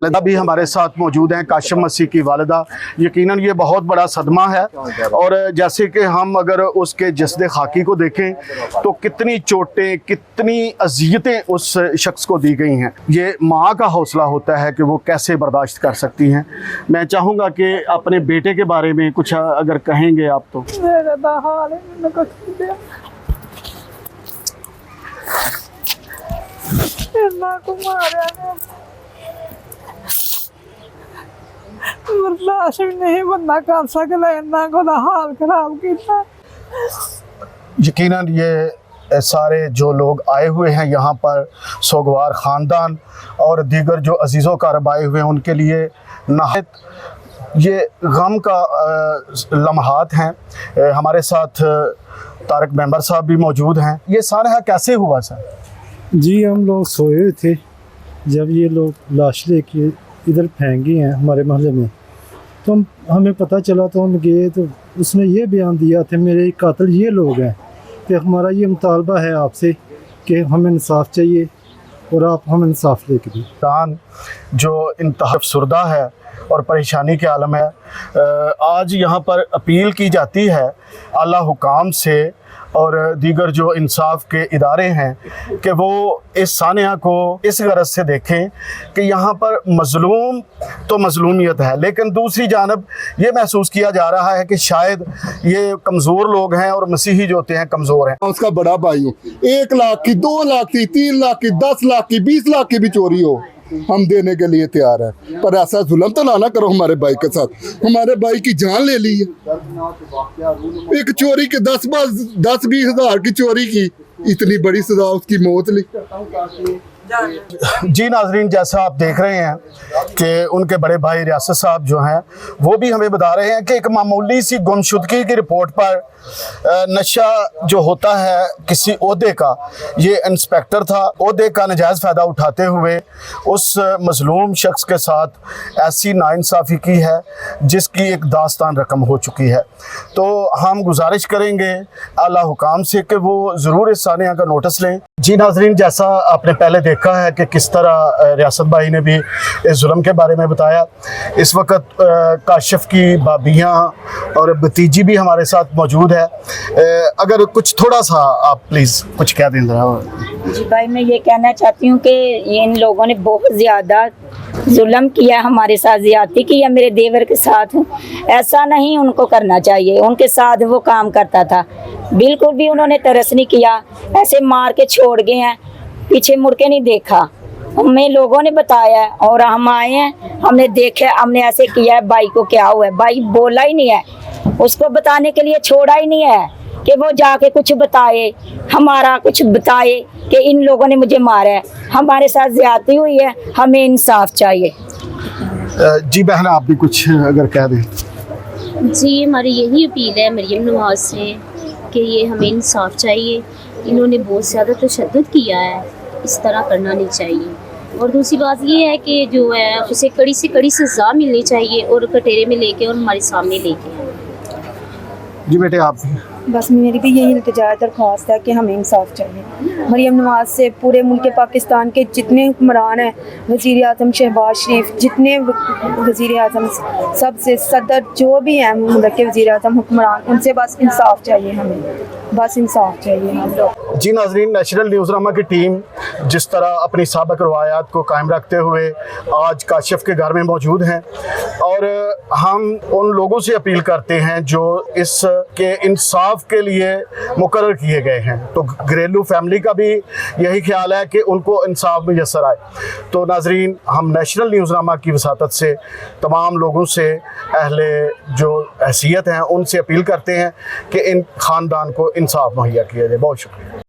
अभी हमारे साथ मौजूद हैं काशिफ मसीह की वालिदा। यकीनन ये बहुत बड़ा सदमा है और जैसे कि हम अगर उसके जस्द खाकी को देखें तो कितनी चोटें, कितनी अजियतें उस शख्स को दी गई हैं। ये माँ का हौसला होता है कि वो कैसे बर्दाश्त कर सकती हैं। मैं चाहूँगा कि अपने बेटे के बारे में कुछ अगर कहेंगे आप तो। बर्दाश्त भी नहीं बंदा कर सकता, इन्ना को हाल खराब किया। यकीनन ये सारे जो लोग आए हुए हैं यहाँ पर, सोगवार ख़ानदान और दीगर जो अजीज़ों कारब आए हुए हैं, उनके लिए नहायत ये गम का लम्हात हैं। हमारे साथ तारक मेंबर साहब भी मौजूद हैं। ये सारा कैसे हुआ सर? जी हम लोग सोए हुए थे, जब ये लोग लाश लेके इधर फेंक गए हैं हमारे मोहल्ले में, तो हमें पता चला तो हम गए तो उसने ये बयान दिया था मेरे कातिल ये लोग हैं कि हमारा ये मुतालबा है आपसे कि हमें इंसाफ चाहिए और आप हमें इंसाफ लेके दें। दान जो इंतहा अफसरदा है और परेशानी के आलम है, आज यहाँ पर अपील की जाती है आला हुकाम से और दीगर जो इंसाफ के इदारे हैं कि वो इस सानिया को इस गरज से देखें कि यहाँ पर मज़लूम तो मज़लूमियत है, लेकिन दूसरी जानब ये महसूस किया जा रहा है कि शायद ये कमज़ोर लोग हैं और मसीही जो होते हैं कमज़ोर हैं। उसका बड़ा भाई हो, 1 लाख की, 2 लाख की, 3 लाख की, 10 लाख की, 20 लाख की भी चोरी हो, हम देने के लिए तैयार हैं। पर ऐसा जुल्म तो ना करो हमारे भाई के साथ। हमारे भाई की जान ले ली है। एक चोरी के 10-20 हज़ार की चोरी की, इतनी बड़ी सजा, उसकी मौत ली। जी नाजरीन, जैसा आप देख रहे हैं कि उनके बड़े भाई रियासत साहब जो हैं वो भी हमें बता रहे हैं कि एक मामूली सी गुमशुदगी की रिपोर्ट पर नशा जो होता है किसी ओहदे का, ये इंस्पेक्टर था, ओहदे का नजायज़ फ़ायदा उठाते हुए उस मज़लूम शख्स के साथ ऐसी नाइंसाफ़ी की है जिसकी एक दास्तान रकम हो चुकी है। तो हम गुजारिश करेंगे आला हुकाम से कि वो ज़रूर इस सानिया का नोटिस लें। जी नाजरीन, जैसा आपने पहले देखा है कि किस तरह रियासत भाई ने भी इस जुल्म के बारे में बताया। इस वक्त काशिफ की भाभियाँ और भतीजी भी हमारे साथ मौजूद है। अगर कुछ थोड़ा सा आप प्लीज़ कुछ कह दें जरा। जी भाई, मैं ये कहना चाहती हूँ कि इन लोगों ने बहुत ज़्यादा जुल्म किया, हमारे साथ ज़्यादती की है, मेरे देवर के साथ। ऐसा नहीं उनको करना चाहिए, उनके साथ वो काम करता था, बिल्कुल भी उन्होंने तरस नहीं किया, ऐसे मार के छोड़ गए हैं, पीछे मुड़ के नहीं देखा। हमें लोगों ने बताया और हम आए हैं, हमने देखा, हमने ऐसे किया है, भाई को क्या हुआ है, भाई बोला ही नहीं है, उसको बताने के लिए छोड़ा ही नहीं है कि वो जाके कुछ बताए, हमारा कुछ बताए कि इन लोगों ने मुझे मारा है, हमारे साथ ज्यादती हुई है, हमें इंसाफ चाहिए। जी बहन, आप भी कुछ अगर कह दें। जी, हमारी यही अपील है मरियम नवाज से कि ये हमें इंसाफ चाहिए। इन्होंने बहुत ज़्यादा तशद्दुद किया है, इस तरह करना नहीं चाहिए। और दूसरी बात ये है कि जो है उसे कड़ी से कड़ी सज़ा मिलनी चाहिए और कटोरे में लेके और हमारे सामने लेके आए। जी बेटे, आप बस मेरी भी यही इल्तिजा दरख्वास्त है कि हमें इंसाफ चाहिए। मरियम नवाज से पूरे मुल्क पाकिस्तान के जितने हुक्मरान हैं, वज़ीर आज़म शहबाज शरीफ, जितने वज़ीर आज़म, सबसे सदर जो भी हैं मुल्क के वज़ीर आज़म हुक्मरान, उनसे बस इंसाफ चाहिए, हमें बस इंसाफ चाहिए हम लोग। जी नाजरीन, नेशनल न्यूज़नामा की टीम जिस तरह अपनी साबिक़ रवायात को कायम रखते हुए आज काशिफ के घर में मौजूद हैं और हम उन लोगों से अपील करते हैं जो इस के इंसाफ के लिए मुकर्रर किए गए हैं। तो घरेलू फैमिली का भी यही ख्याल है कि उनको इंसाफ मुयस्सर आए। तो नाजरीन, हम नेशनल न्यूज़नामा की वसातत से तमाम लोगों से, अहले जो हैसियत हैं, उनसे अपील करते हैं कि इन ख़ानदान को इंसाफ मुहैया किया जाए। बहुत शुक्रिया।